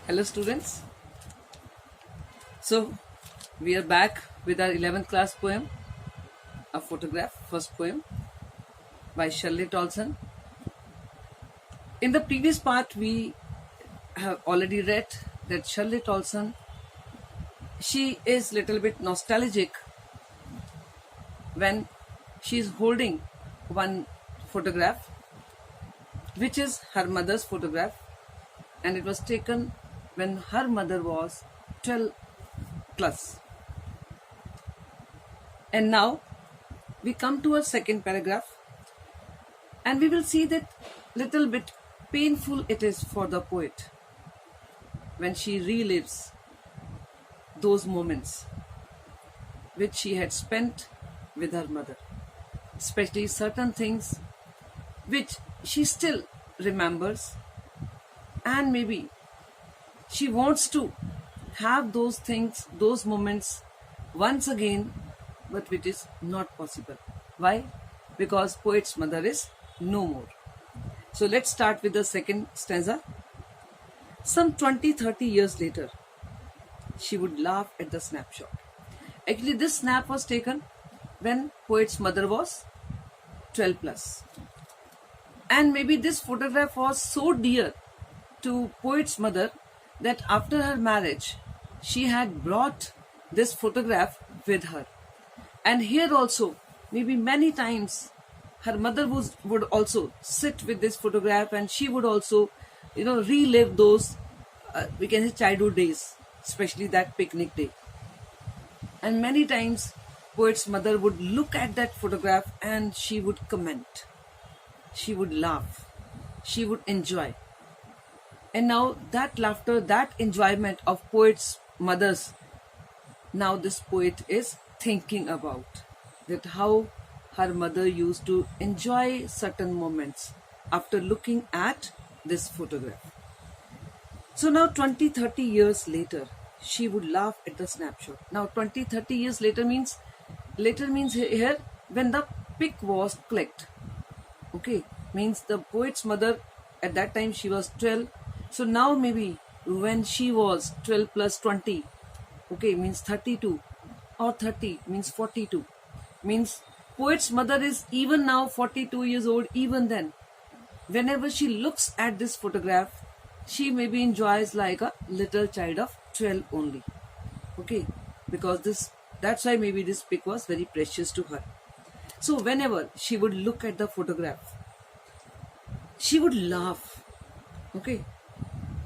Hello students. So we are back with our 11th class poem, a photograph, first poem by Shirley Tolson. In the previous part we have already read that Shirley Tolson, she is little bit nostalgic when she is holding one photograph which is her mother's photograph, and it was taken when her mother was 12 plus. And now we come to a second paragraph, and we will see that little bit painful it is for the poet when she relives those moments which she had spent with her mother, especially certain things which she still remembers, and maybe she wants to have those things, those moments once again, but which is not possible. Why? Because poet's mother is no more. So let's start with the second stanza. Some 20-30 years later, she would laugh at the snapshot. Actually, this snap was taken when poet's mother was 12 plus. And maybe this photograph was so dear to poet's mother that after her marriage, she had brought this photograph with her. And here also, maybe many times, her mother would also sit with this photograph, and she would also, relive those, we can say, childhood days, especially that picnic day. And many times, poet's mother would look at that photograph and she would comment. She would laugh. She would enjoy. And now that laughter, that enjoyment of poet's mothers, now this poet is thinking about that how her mother used to enjoy certain moments after looking at this photograph. So now 20-30 years later, she would laugh at the snapshot. Now 20-30 years later means here when the pic was clicked. Okay, means the poet's mother at that time she was 12. So now maybe when she was 12 plus 20, okay, means 32, or 30 means 42. Means poet's mother is even now 42 years old. Even then, whenever she looks at this photograph, she maybe enjoys like a little child of 12 only. Okay, because that's why maybe this pic was very precious to her. So whenever she would look at the photograph, she would laugh. Okay,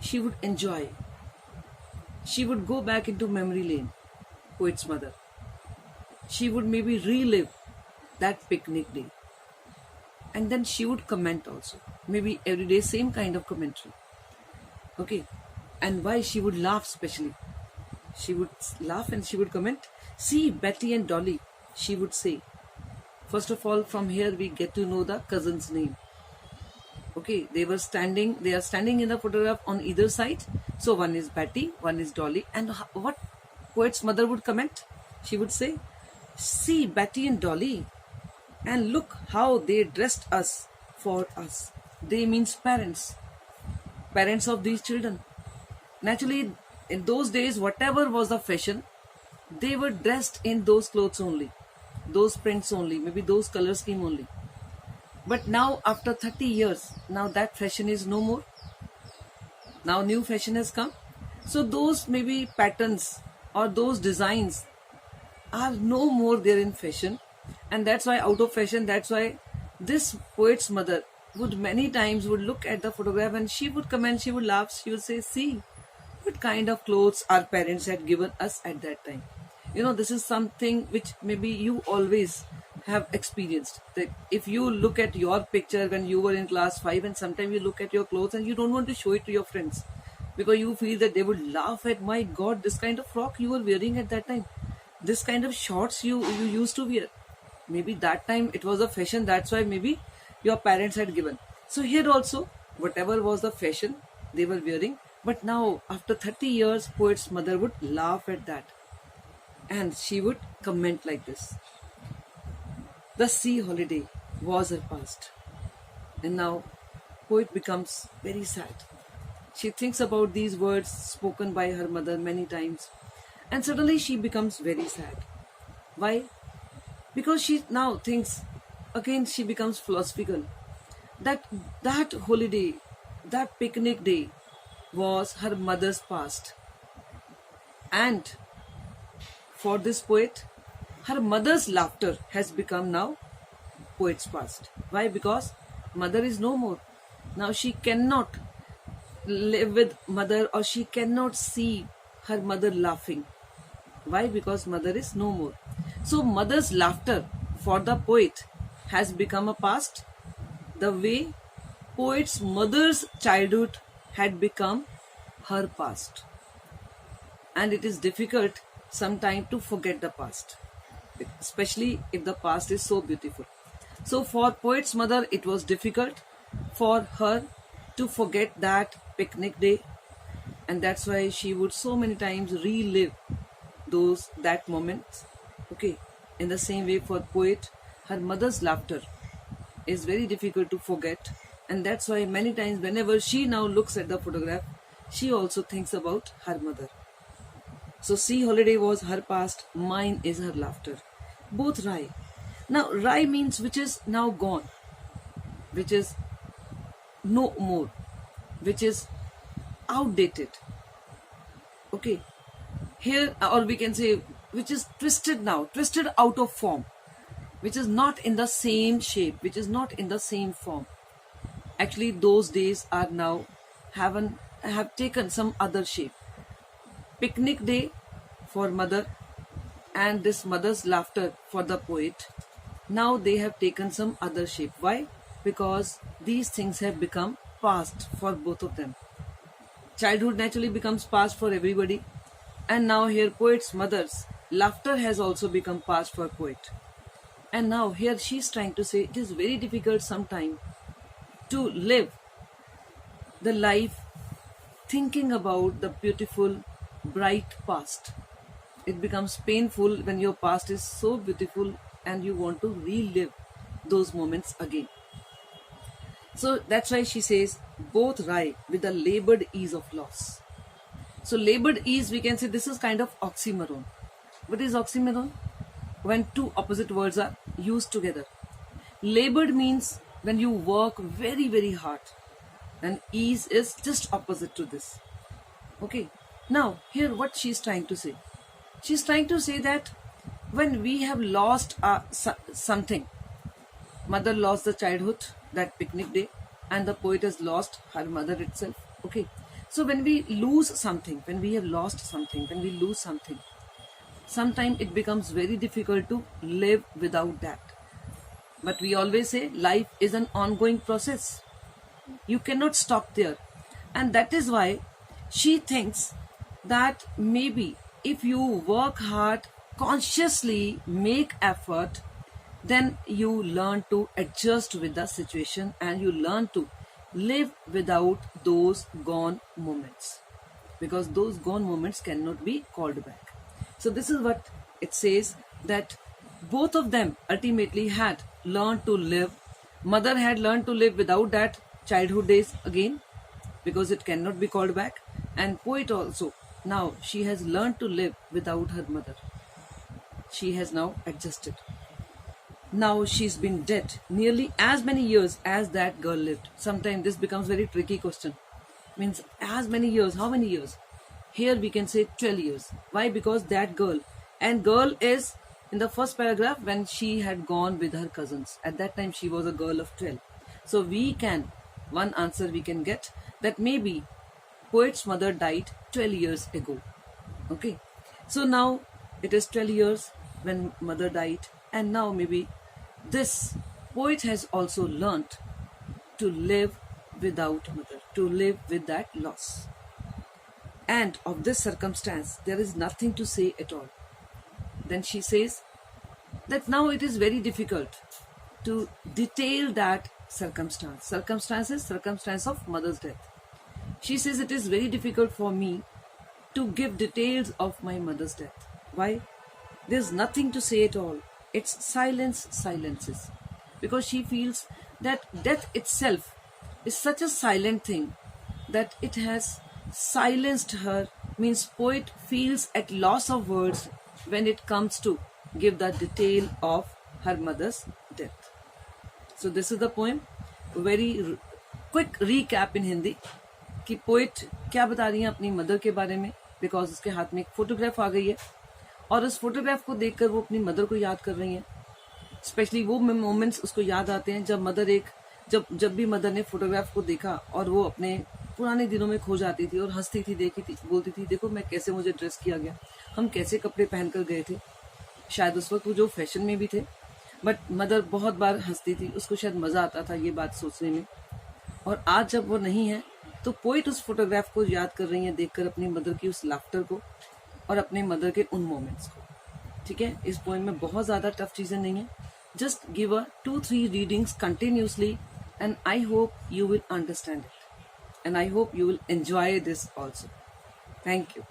she would enjoy. She would go back into memory lane, poet's mother. She would maybe relive that picnic day. And then she would comment also. Maybe every day, same kind of commentary. Okay. And why she would laugh specially? She would laugh and she would comment. See, Betty and Dolly, she would say. First of all, from here we get to know the cousin's name. Okay, they are standing in the photograph on either side. So one is Betty, one is Dolly. And what poet's mother would comment? She would say, see Betty and Dolly, and look how they dressed us for us. They means parents of these children. Naturally, in those days, whatever was the fashion, they were dressed in those clothes only, those prints only, maybe those color scheme only. But now after 30 years, now that fashion is no more. Now new fashion has come. So those maybe patterns or those designs are no more there in fashion. And that's why out of fashion, that's why this poet's mother would many times would look at the photograph and she would comment, she would laugh, she would say, see what kind of clothes our parents had given us at that time. This is something which maybe you always have experienced. That if you look at your picture when you were in class 5 and sometimes you look at your clothes and you don't want to show it to your friends because you feel that they would laugh at, my God, this kind of frock you were wearing at that time, this kind of shorts you used to wear. Maybe that time it was a fashion, that's why maybe your parents had given. So here also, whatever was the fashion they were wearing, but now after 30 years, poet's mother would laugh at that. And she would comment like this. The sea holiday was her past. And now poet becomes very sad. She thinks about these words spoken by her mother many times, and suddenly she becomes very sad. Why? Because she now thinks, again she becomes philosophical, that that holiday, that picnic day was her mother's past. And for this poet, her mother's laughter has become now poet's past. Why? Because mother is no more. Now she cannot live with mother, or she cannot see her mother laughing. Why? Because mother is no more. So mother's laughter for the poet has become a past, the way poet's mother's childhood had become her past. And it is difficult sometimes to forget the past, especially if the past is so beautiful. So for poet's mother, it was difficult for her to forget that picnic day, and that's why she would so many times relive that moments. Okay, in the same way for poet, her mother's laughter is very difficult to forget, and that's why many times whenever she now looks at the photograph, she also thinks about her mother. So sea holiday was her past, mine is her laughter. Both Rai. Now Rai means which is now gone, which is no more, which is outdated. Okay, here, or we can say which is twisted now, twisted out of form, which is not in the same shape, which is not in the same form. Actually those days are now have taken some other shape. Picnic day for mother and this mother's laughter for the poet, now they have taken some other shape. Why? Because these things have become past for both of them. Childhood naturally becomes past for everybody, and now here poet's mother's laughter has also become past for poet. And now here she is trying to say it is very difficult sometimes to live the life thinking about the beautiful bright past. It becomes painful when your past is so beautiful and you want to relive those moments again. So that's why she says both Rai with the labored ease of loss. So labored ease, we can say this is kind of oxymoron. What is oxymoron? When two opposite words are used together. Labored means when you work very, very hard, and ease is just opposite to this. Okay, now here what she is trying to say. She is trying to say that when we have lost something, mother lost the childhood, that picnic day, and the poet has lost her mother itself. Okay, so when we lose something, when we have lost something, when we lose something, sometimes it becomes very difficult to live without that. But we always say life is an ongoing process. You cannot stop there. And that is why she thinks that maybe if you work hard, consciously make effort, then you learn to adjust with the situation and you learn to live without those gone moments, because those gone moments cannot be called back. So this is what it says, that both of them ultimately had learned to live. Mother had learned to live without that childhood days again, because it cannot be called back. And poet also, now she has learned to live without her mother. She has now adjusted. Now she's been dead nearly as many years as that girl lived. Sometimes this becomes very tricky question. Means as many years, how many years? Here we can say 12 years. Why? Because that girl, and girl is in the first paragraph when she had gone with her cousins. At that time she was a girl of 12. So we can, one answer we can get, that maybe poet's mother died 12 years ago. Okay. So now it is 12 years when mother died, and now maybe this poet has also learnt to live without mother, to live with that loss. And of this circumstance, there is nothing to say at all. Then she says that now it is very difficult to detail that circumstance. Circumstance of mother's death. She says it is very difficult for me to give details of my mother's death. Why? There's nothing to say at all. It's silences. Because she feels that death itself is such a silent thing that it has silenced her, means poet feels at loss of words when it comes to give the detail of her mother's death. So this is the poem. Very quick recap in Hindi कि poet क्या बता रही है अपनी mother के बारे में, because उसके हाथ में एक फोटोग्राफ आ गई है और उस फोटोग्राफ को देखकर वो अपनी मदर को याद कर रही हैं. स्पेशली वो मोमेंट्स उसको याद आते हैं जब मदर जब भी मदर ने फोटोग्राफ को देखा और वो अपने पुराने दिनों में खो जाती थी और हंसती थी, देखी थी, बोलती थी देखो मैं कैसे, मुझे ड्रेस किया गया, हम कैसे कपड़े पहनकर गए थे. शायद उस वक्त वो जो फैशन में भी थे, बट मदर बहुत बार हंसती थी, उसको शायद मजा आता था ये बात सोचने में. और आज जब वो नहीं है तो पोइट उस फोटोग्राफ को याद कर रही है, देखकर अपनी मदर की उस लाफ्टर को और अपने मदर के उन मोमेंट्स को. ठीक है, इस पोएम में बहुत ज्यादा टफ चीजें नहीं है. Just give a 2-3 readings continuously and I hope you will understand it and I hope you will enjoy this also. Thank you.